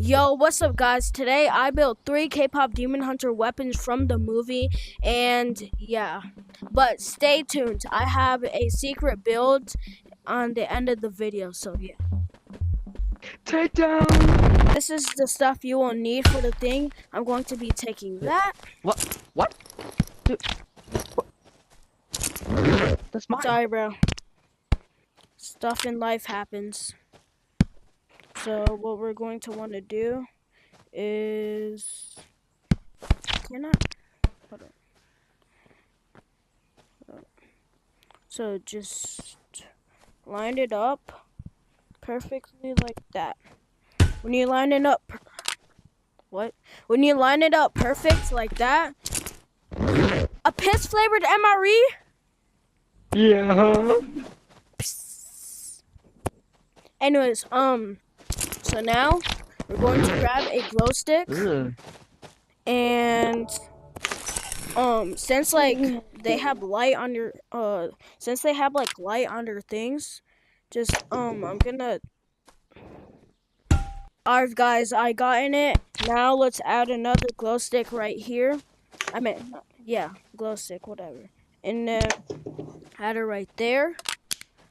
Yo, what's up guys? Today I built 3 K-pop Demon Hunter weapons from the movie, and yeah. But stay tuned, I have a secret build on the end of the video, so yeah. Take down. This is the stuff you will need for the thing. I'm going to be taking that. What? Dude. What? That's mine. Sorry bro. Stuff in life happens. So what we're going to want to do is... Hold on. So just line it up perfectly like that. When you line it up, When you line it up perfect like that, a piss flavored MRE. Yeah. Anyways, so now we're going to grab a glow stick, and since like they have light on your since they have like light on their things, just I'm gonna. Alright guys, I got in it. Now let's add another glow stick right here. Glow stick, whatever. And then add it right there.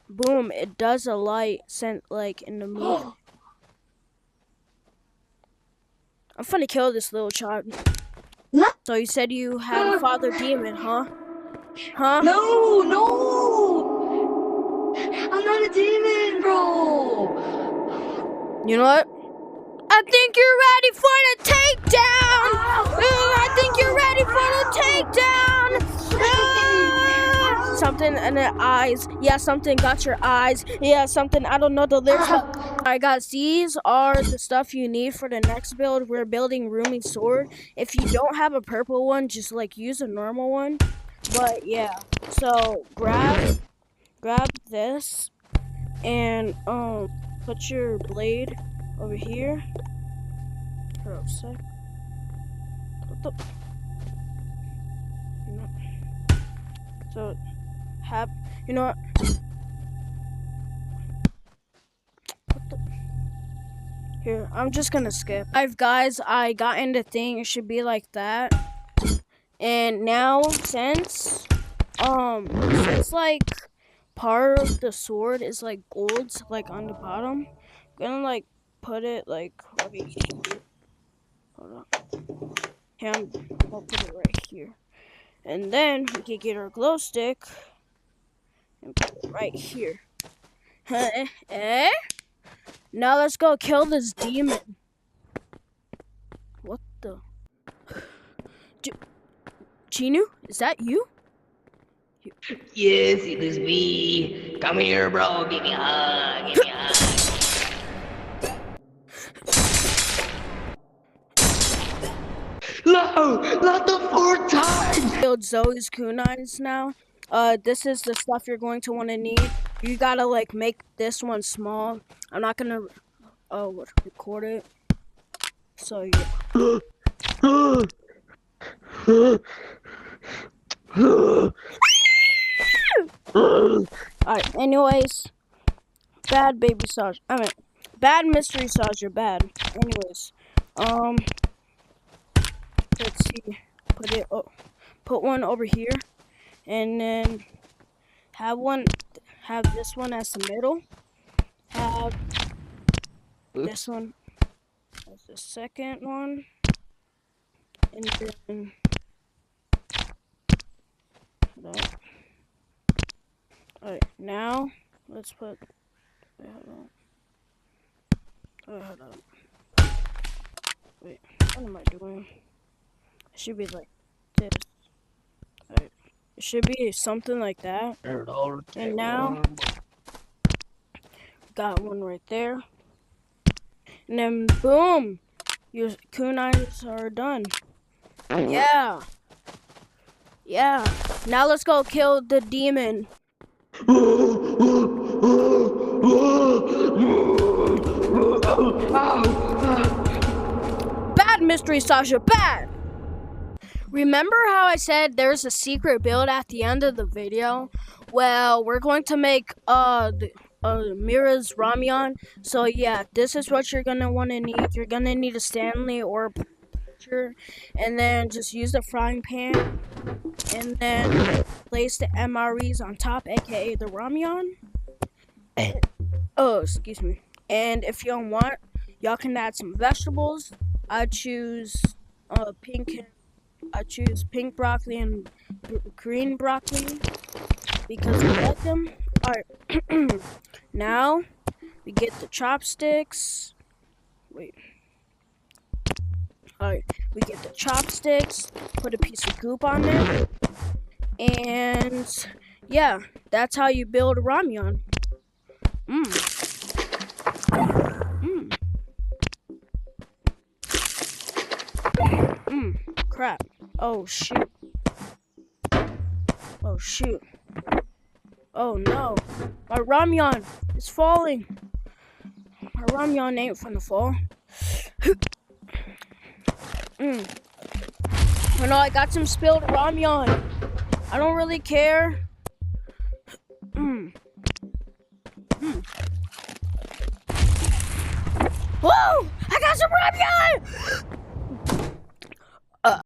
Boom, it does a light sent like in the movie. I'm finna kill this little child. So you said you had a father demon, huh? Huh? No! I'm not a demon, bro! You know what? I think you're ready for the takedown! I think you're ready for the takedown! Something in the eyes. Yeah, something got your eyes. Yeah, something, I don't know the lyrics. Alright guys, these are the stuff you need for the next build. We're building Rooming Sword. If you don't have a purple one, just like use a normal one. But yeah, so grab this and put your blade over here. Hold on a sec. What the? So have, you know what? Here, I'm just gonna skip. Alright guys, I got in the thing. It should be like that. And now since like part of the sword is like gold, like on the bottom, I'm gonna like put it like right here. Hold on. Here, I'll put it right here. And then we can get our glow stick and put it right here. Now let's go kill this demon. What the? Chinu, is that you? Yes, it is me. Come here, bro. Give me a hug. Give me a hug. No! Not the 4th time! Build Zoe's kunais now. This is the stuff you're going to want to need. You gotta like make this one small. I'm not gonna record it. So yeah. Alright, anyways. Bad baby Saj. Bad mystery Saj, you're bad. Anyways. Let's see. Put one over here. And then have this one as the middle. Have this one as the second one. And then alright, now let's put hold on. Wait, what am I doing? It should be like this. Alright. It should be something like that. And now got one right there. And then boom! Your kunais are done. Yeah. Yeah. Now let's go kill the demon. Bad mystery Sasha, bad! Remember how I said there's a secret build at the end of the video? Well, we're going to make Mira's ramyun. So yeah, this is what you're gonna want to need. You're gonna need a Stanley or a pitcher, and then just use the frying pan, and then place the MREs on top, aka the ramyun. Oh, excuse me. And if you don't want, y'all can add some vegetables. I choose pink. I choose pink broccoli and green broccoli because I like them. Alright, now we get the chopsticks. Wait. Alright, we get the chopsticks, put a piece of goop on there, and yeah, that's how you build a ramyun. Crap. Oh shoot. Oh shoot. Oh no. My ramyun is falling. My ramyun ain't finna fall. Oh no, I got some spilled ramyun. I don't really care. Whoa! I got some ramyun!